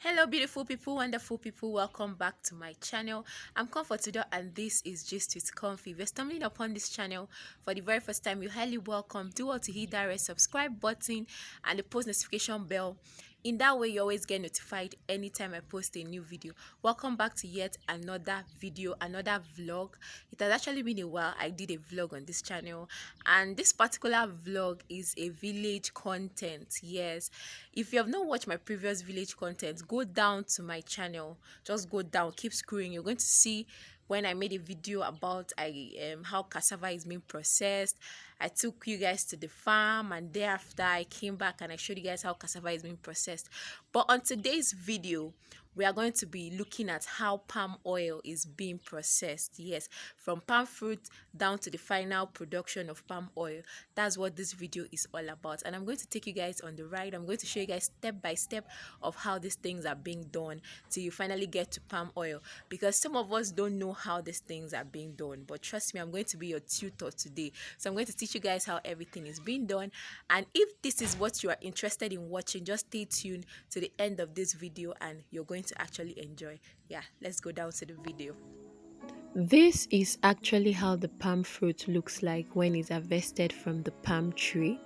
Hello beautiful people, wonderful people, welcome back to my channel. I'm Comfortador and this is Gist with Comfy. If you're stumbling upon this channel for the very first time, you're highly welcome. Do well to hit that red subscribe button and the post notification bell. In that way, you always get notified anytime I post a new video. Welcome back to yet another video, another vlog. It has actually been a while I did a vlog on this channel, and this particular vlog is a village content. Yes, if you have not watched my previous village content, go down to my channel. Just go down, keep scrolling. You're going to see when I made a video about how cassava is being processed. I took you guys to the farm, and thereafter I came back and I showed you guys how cassava is being processed. But on today's video, we are going to be looking at how palm oil is being processed. Yes, from palm fruit down to the final production of palm oil. That's what this video is all about, and I'm going to take you guys on the ride. I'm going to show you guys step by step of how these things are being done till you finally get to palm oil, because some of us don't know how these things are being done. But trust me, I'm going to be your tutor today, so I'm going to teach you guys how everything is being done. And if this is what you are interested in watching, just stay tuned to the end of this video and you're going to actually enjoy. Yeah, let's go down to the video. This is actually how the palm fruit looks like when it's harvested from the palm tree.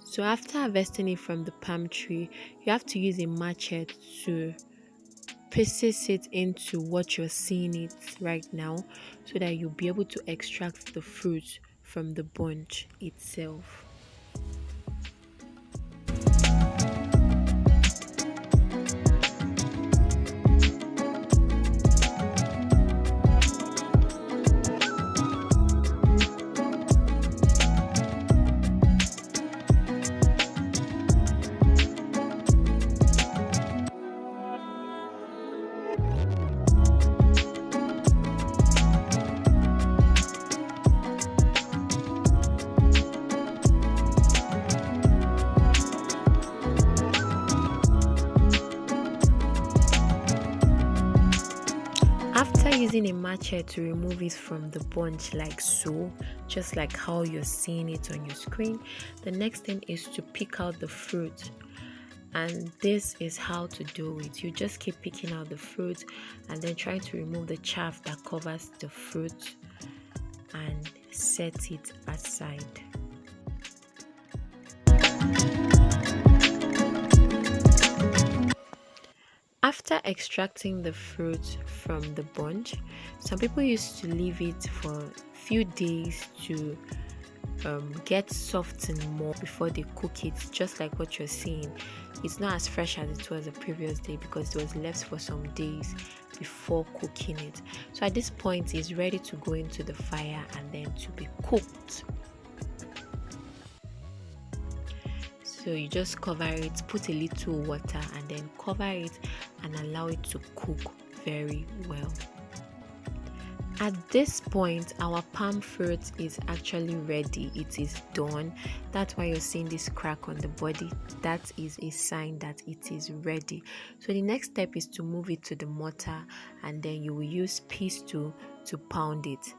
So after harvesting it from the palm tree, you have to use a machete to process it into what you're seeing it right now, so that you'll be able to extract the fruit from the bunch itself. After using a machete to remove it from the bunch like so, just like how you're seeing it on your screen, the next thing is to pick out the fruit. And this is how to do it. You just keep picking out the fruit and then trying to remove the chaff that covers the fruit and set it aside. After extracting the fruit from the bunch, some people used to leave it for a few days to get softened more before they cook it. Just like what you're seeing, it's not as fresh as it was the previous day because it was left for some days before cooking it. So at this point, it's ready to go into the fire and then to be cooked. So you just cover it, put a little water and then cover it and allow it to cook very well. At this point, our palm fruit is actually ready. It is done. That's why you're seeing this crack on the body. That is a sign that it is ready. So the next step is to move it to the mortar, and then you will use pestle to pound it.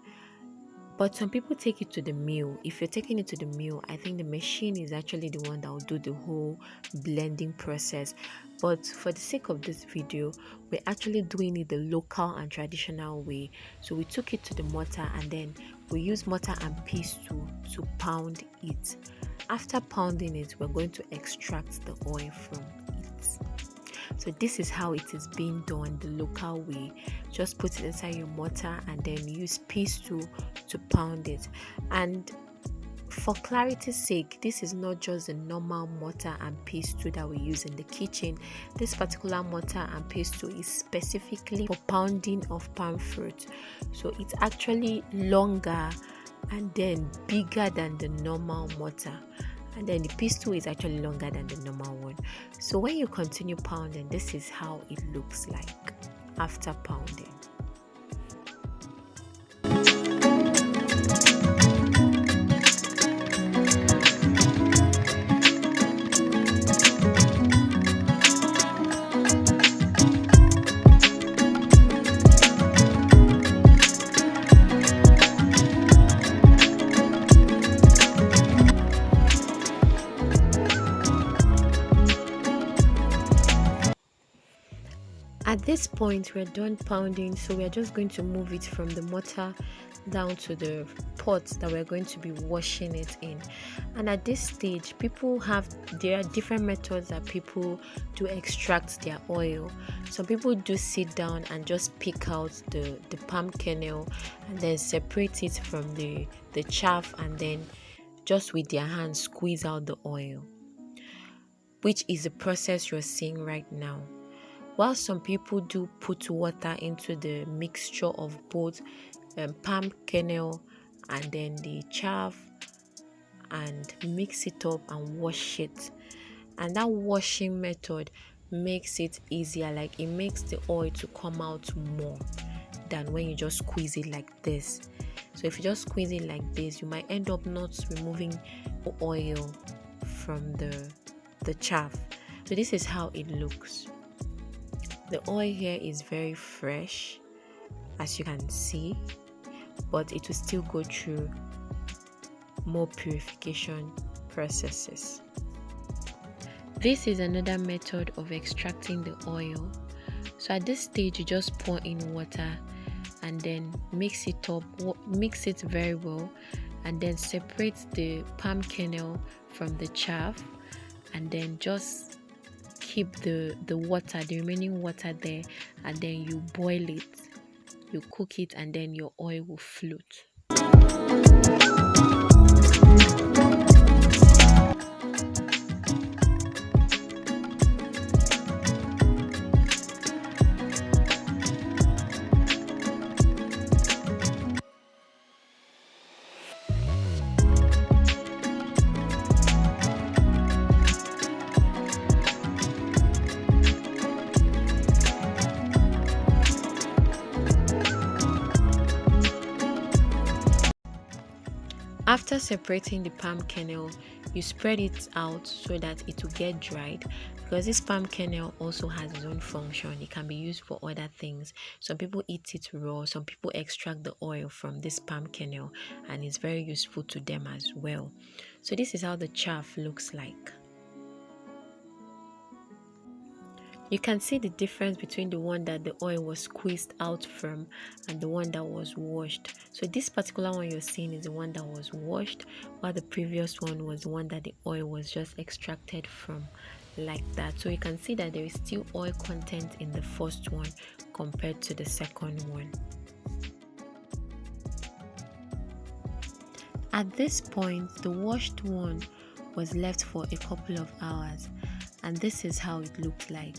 But some people take it to the mill. If you're taking it to the mill, I think the machine is actually the one that will do the whole blending process. But for the sake of this video, we're actually doing it the local and traditional way. So we took it to the mortar and then we use mortar and pestle to pound it. After pounding it, we're going to extract the oil from it. So this is how it is being done the local way. Just put it inside your mortar and then use pestle to pound it. And for clarity's sake, this is not just a normal mortar and pestle that we use in the kitchen. This particular mortar and pestle is specifically for pounding of palm fruit. So it's actually longer and then bigger than the normal mortar. And then the pestle is actually longer than the normal one. So when you continue pounding, this is how it looks like after pounding. At this point, we're done pounding, so we're just going to move it from the mortar down to the pot that we're going to be washing it in. And at this stage, there are different methods that people do extract their oil. Some people do sit down and just pick out the palm kernel and then separate it from the chaff, and then just with their hands squeeze out the oil, which is the process you're seeing right now. While some people do put water into the mixture of both palm kernel and then the chaff and mix it up and wash it. And that washing method makes it easier, like it makes the oil to come out more than when you just squeeze it like this. So if you just squeeze it like this, you might end up not removing oil from the chaff. So this is how it looks. The oil here is very fresh, as you can see, but it will still go through more purification processes. This is another method of extracting the oil. So at this stage, you just pour in water and then mix it up, mix it very well, and then separate the palm kernel from the chaff, and then just keep the remaining water there, and then you boil it, you cook it, and then your oil will float. After separating the palm kernel, you spread it out so that it will get dried, because this palm kernel also has its own function. It can be used for other things. Some people eat it raw, some people extract the oil from this palm kernel, and it's very useful to them as well. So this is how the chaff looks like. You can see the difference between the one that the oil was squeezed out from and the one that was washed. So this particular one you're seeing is the one that was washed, while the previous one was the one that the oil was just extracted from, like that. So you can see that there is still oil content in the first one compared to the second one. At this point, the washed one was left for a couple of hours, and this is how it looked like.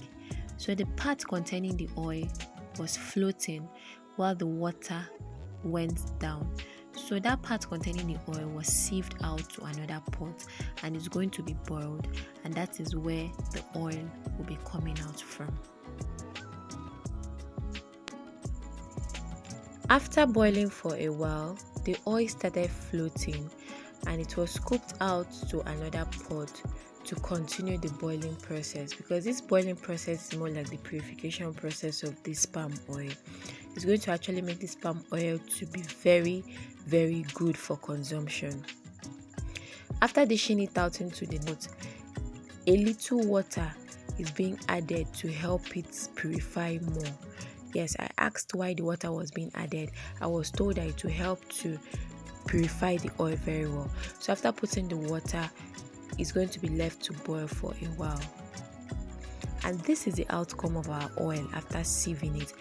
So the part containing the oil was floating while the water went down. So that part containing the oil was sieved out to another pot and is going to be boiled, and that is where the oil will be coming out from. After boiling for a while, the oil started floating and it was scooped out to another pot to continue the boiling process, because this boiling process is more like the purification process of this palm oil. It's going to actually make this palm oil to be very, very good for consumption. After dishing it out into the pot, a little water is being added to help it purify more. Yes, I asked why the water was being added. I was told that it will help to purify the oil very well. So after putting the water, it's going to be left to boil for a while. And this is the outcome of our oil after sieving it.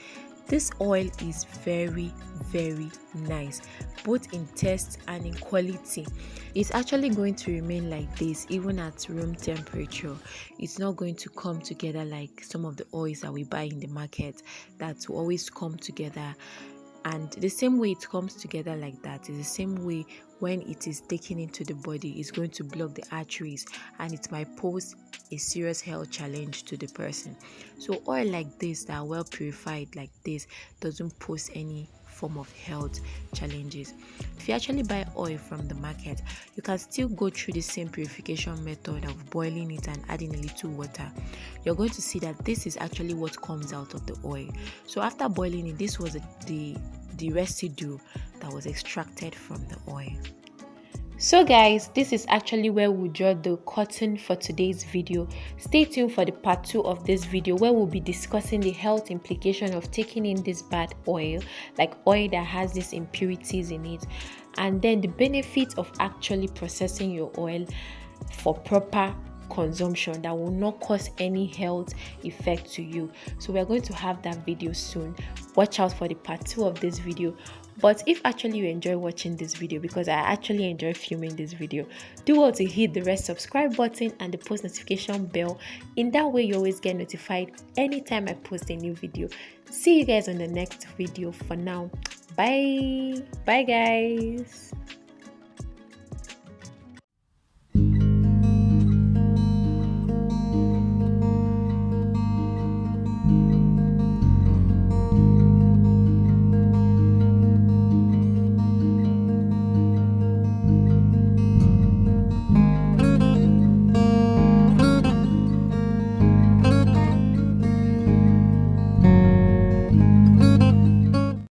This oil is very, very nice, both in taste and in quality. It's actually going to remain like this even at room temperature. It's not going to come together like some of the oils that we buy in the market that will always come together. And the same way it comes together like that is the same way when it is taken into the body, it's going to block the arteries and it might pose a serious health challenge to the person. So oil like this that are well purified like this doesn't pose any form of health challenges. If you actually buy oil from the market, you can still go through the same purification method of boiling it and adding a little water. You're going to see that this is actually what comes out of the oil. So after boiling it, this was the residue that was extracted from the oil. So guys, this is actually where we'll draw the curtain for today's video. Stay tuned for the part 2 of this video where we'll be discussing the health implication of taking in this bad oil, like oil that has these impurities in it, and then the benefits of actually processing your oil for proper consumption that will not cause any health effect to you. So we're going to have that video soon. Watch out for the part 2 of this video. But if actually you enjoy watching this video, because I actually enjoy filming this video, do well to hit the red subscribe button and the post notification bell. In that way you always get notified anytime I post a new video. See you guys on the next video. For now, bye guys.